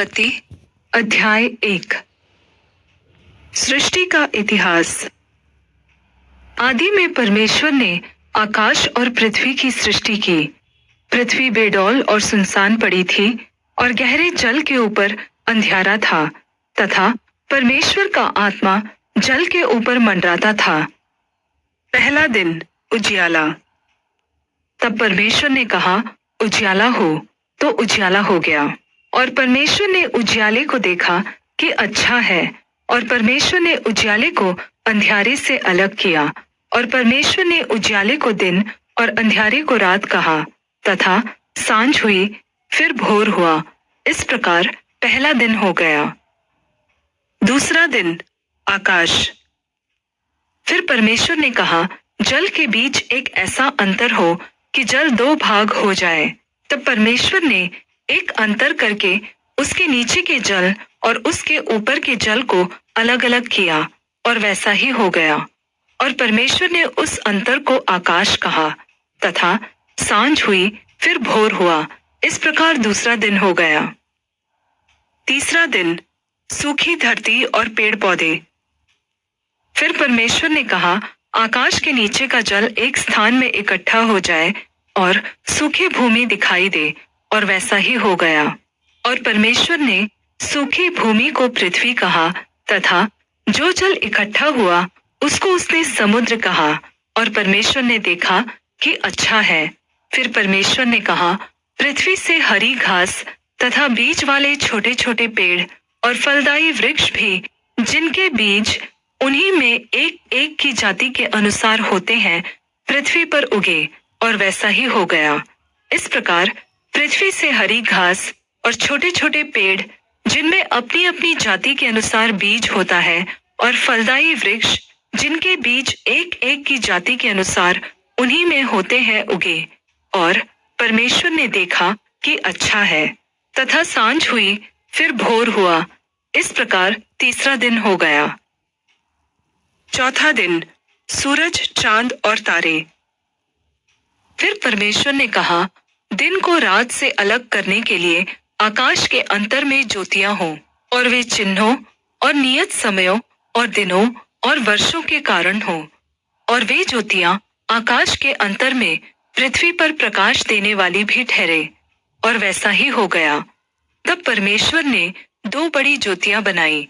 उत्पत्ति अध्याय 1। सृष्टि का इतिहास। आदि में परमेश्वर ने आकाश और पृथ्वी की सृष्टि की। पृथ्वी बेडौल और सुनसान पड़ी थी और गहरे जल के ऊपर अंधियारा था तथा परमेश्वर का आत्मा जल के ऊपर मंडराता था। पहला दिन उजियाला। तब परमेश्वर ने कहा, उजियाला हो, तो उजियाला हो गया। और परमेश्वर ने उजियाले को देखा कि अच्छा है, और परमेश्वर ने उजियाले को अंधियारे से अलग किया। और परमेश्वर ने उजियाले को दिन और अंधियारे को रात कहा, तथा सांझ हुई, फिर भोर हुआ। इस प्रकार पहला दिन हो गया। दूसरा दिन आकाश। फिर परमेश्वर ने कहा, जल के बीच एक ऐसा अंतर हो कि जल दो भाग हो जाए। तब परमेश्वर ने एक अंतर करके उसके नीचे के जल और उसके ऊपर के जल को अलग अलग किया, और वैसा ही हो गया। और परमेश्वर ने उस अंतर को आकाश कहा, तथा सांझ हुई, फिर भोर हुआ। इस प्रकार दूसरा दिन हो गया। तीसरा दिन सूखी धरती और पेड़ पौधे। फिर परमेश्वर ने कहा, आकाश के नीचे का जल एक स्थान में इकट्ठा हो जाए और सूखी भूमि दिखाई दे, और वैसा ही हो गया। और परमेश्वर ने सूखी भूमि को पृथ्वी कहा, तथा जो जल इकट्ठा हुआ उसको उसने समुद्र कहा। और परमेश्वर ने देखा कि अच्छा है। फिर परमेश्वर ने कहा, पृथ्वी से हरी घास तथा बीज वाले छोटे छोटे पेड़ और फलदायी वृक्ष भी, जिनके बीज उन्हीं में एक एक की जाति के अनुसार होते हैं, पृथ्वी पर उगे, और वैसा ही हो गया। इस प्रकार पृथ्वी से हरी घास और छोटे छोटे पेड़, जिनमें अपनी अपनी जाति के अनुसार बीज होता है, और फलदायी वृक्ष, जिनके बीज एक एक की जाति के अनुसार उन्हीं में होते हैं, उगे। और परमेश्वर ने देखा कि अच्छा है। तथा सांझ हुई, फिर भोर हुआ। इस प्रकार तीसरा दिन हो गया। चौथा दिन सूरज, चांद और तारे। फिर परमेश्वर ने कहा, दिन को रात से अलग करने के लिए आकाश के अंतर में ज्योतियां हों, और वे चिन्हों और नियत समयों और दिनों और वर्षों के कारण हों। और वे ज्योतियां आकाश के अंतर में पृथ्वी पर प्रकाश देने वाली भी ठहरे, और वैसा ही हो गया। तब परमेश्वर ने दो बड़ी ज्योतियां बनाई।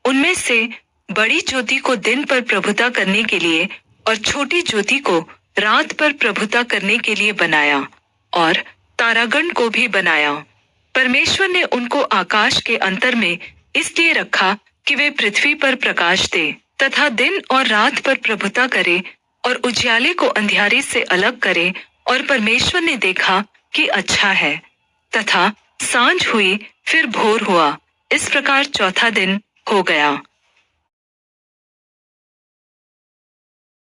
उनमें से बड़ी ज्योति को दिन पर प्रभुता करने के लिए और छोटी ज्योति को रात पर प्रभुता करने के लिए बनाया, और तारागण को भी बनाया। परमेश्वर ने उनको आकाश के अंतर में इसलिए रखा कि वे पृथ्वी पर प्रकाश दे, तथा दिन और रात पर प्रभुता करे, और उजियाले को अंधियारे से अलग करे। और परमेश्वर ने देखा कि अच्छा है। तथा सांझ हुई, फिर भोर हुआ। इस प्रकार चौथा दिन हो गया।